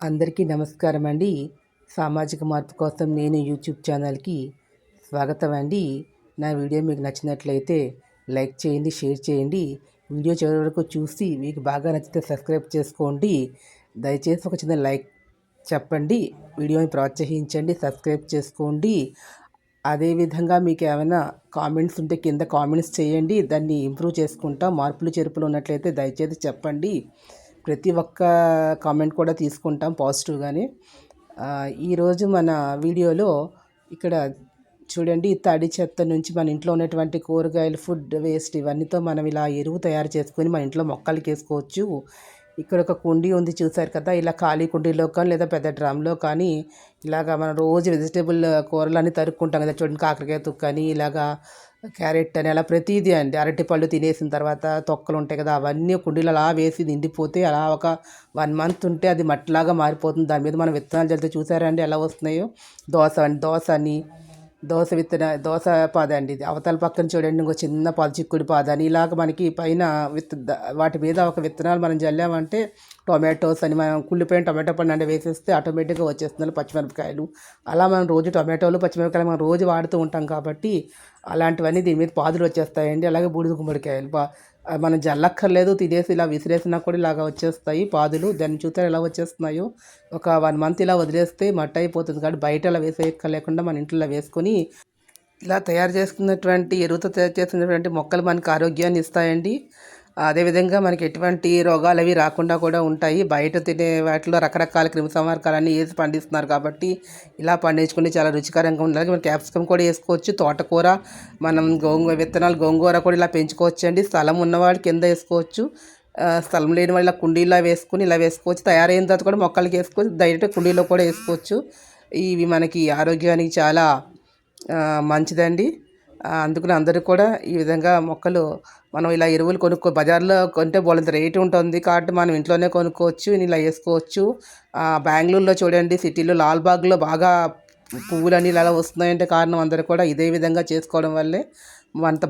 అందరికీ నమస్కారం అండి. సామాజిక మార్పు కోసం నేను యూట్యూబ్ ఛానల్‌కి స్వాగతం అండి. నా వీడియో మీకు నచ్చినట్లయితే లైక్ చేయండి, షేర్ చేయండి. వీడియో చివరి వరకు చూసి మీకు బాగా నచ్చితే సబ్స్క్రైబ్ చేసుకోండి. దయచేసి ఒక చిన్న లైక్ చెప్పండి. వీడియోని ప్రోత్సహించండి, సబ్స్క్రైబ్ చేసుకోండి. అదేవిధంగా మీకు ఏమైనా కామెంట్స్ ఉంటే కింద కామెంట్స్ చేయండి. దాన్ని ఇంప్రూవ్ చేసుకుంటాం. మార్పులు చేర్పులు ఉన్నట్లయితే దయచేసి చెప్పండి. ప్రతి ఒక్క కామెంట్ కూడా తీసుకుంటాం పాజిటివ్గానే. ఈరోజు మన వీడియోలో ఇక్కడ చూడండి, తడి చెత్త నుంచి మన ఇంట్లో ఉన్నటువంటి కూరగాయలు, ఫుడ్ వేస్ట్ ఇవన్నీతో మనం ఇలా ఎరువు తయారు చేసుకొని మన ఇంట్లో మొక్కలకి వేసుకోవచ్చు. ఇక్కడ ఒక కుండీ ఉంది చూసారు కదా, ఇలా ఖాళీ కుండీలో కానీ లేదా పెద్ద డ్రమ్లో కానీ ఇలాగ మనం రోజు వెజిటేబుల్ కూరలన్నీ తరుక్కుంటాం కదా, చూడండి కాకరకాయ తుక్కని, ఇలాగా క్యారెట్ అని, అలా ప్రతిదీ అండి. అరటిపళ్ళు తినేసిన తర్వాత తొక్కలు ఉంటాయి కదా, అవన్నీ కుండీలో అలా వేసి నిండిపోతే అలా ఒక 1 మంత్ ఉంటే అది మట్టిలాగా మారిపోతుంది. దాని మీద మనం విత్తనాలు చల్లితే చూసారా అండి ఎలా వస్తున్నాయో. దోస పాద అండి ఇది. అవతల పక్కన చూడండి ఇంకో చిన్న పాదు, చిక్కుడు పాద అని, ఇలాగ మనకి పైన వాటి మీద ఒక విత్తనాలు మనం చల్లామంటే టొమాటోస్ అని, మనం కుళ్ళిపోయిన టొమాటో పండు అంటే వేసేస్తే ఆటోమేటిక్గా వచ్చేస్తున్నారు. పచ్చిమిరపకాయలు అలా మనం రోజు టొమాటోలు, పచ్చిమిరపకాయలు మనం రోజు వాడుతూ ఉంటాం కాబట్టి అలాంటివన్నీ దీని మీద పాదులు వచ్చేస్తాయండి. అలాగే బూడిద గుమ్మడికాయలు మనం జల్లక్కర్లేదు, తినేసి ఇలా విసిరేసినా కూడా ఇలాగ వచ్చేస్తాయి పాదులు. దాన్ని చూస్తే ఎలా వచ్చేస్తున్నాయో. ఒక 1 మంత్ ఇలా వదిలేస్తే మట్టి అయిపోతుంది కాబట్టి బయట అలా వేసేయక్కర్లేకుండా మన ఇంట్లో వేసుకొని ఇలా తయారు చేసుకున్నటువంటి ఎరువుతో తయారు చేసినటువంటి మొక్కలు మనకు ఆరోగ్యాన్ని ఇస్తాయండి. అదేవిధంగా మనకి ఎటువంటి రోగాలు అవి రాకుండా కూడా ఉంటాయి. బయట తినే వాటిలో రకరకాల క్రిమిసంహారకాలన్నీ వేసి పండిస్తున్నారు కాబట్టి ఇలా పండించుకుంటే చాలా రుచికరంగా ఉండాలి. మనం క్యాప్సికమ్ కూడా వేసుకోవచ్చు, తోటకూర, మనం గోంగూర కూడా ఇలా పెంచుకోవచ్చు అండి. స్థలం ఉన్నవాళ్ళు కింద వేసుకోవచ్చు, స్థలం లేని వాళ్ళు కుండీలో వేసుకుని ఇలా వేసుకోవచ్చు. తయారైన తర్వాత కూడా మొక్కలకి వేసుకోవచ్చు, డైరెక్ట్ కుండీలో కూడా వేసుకోవచ్చు. ఇవి మనకి ఆరోగ్యానికి చాలా మంచిదండి. అందుకని అందరూ కూడా ఈ విధంగా మొక్కలు మనం ఇలా ఎరువులు బజార్లో కొంటే బోలంత రేటు ఉంటుంది కాబట్టి మనం ఇంట్లోనే కొనుక్కోవచ్చు, ఇలా వేసుకోవచ్చు. బెంగళూరులో చూడండి, సిటీలో లాల్బాగ్లో బాగా పువ్వులని ఇలా వస్తున్నాయంటే కారణం అందరూ కూడా ఇదే విధంగా చేసుకోవడం వల్లే. అంత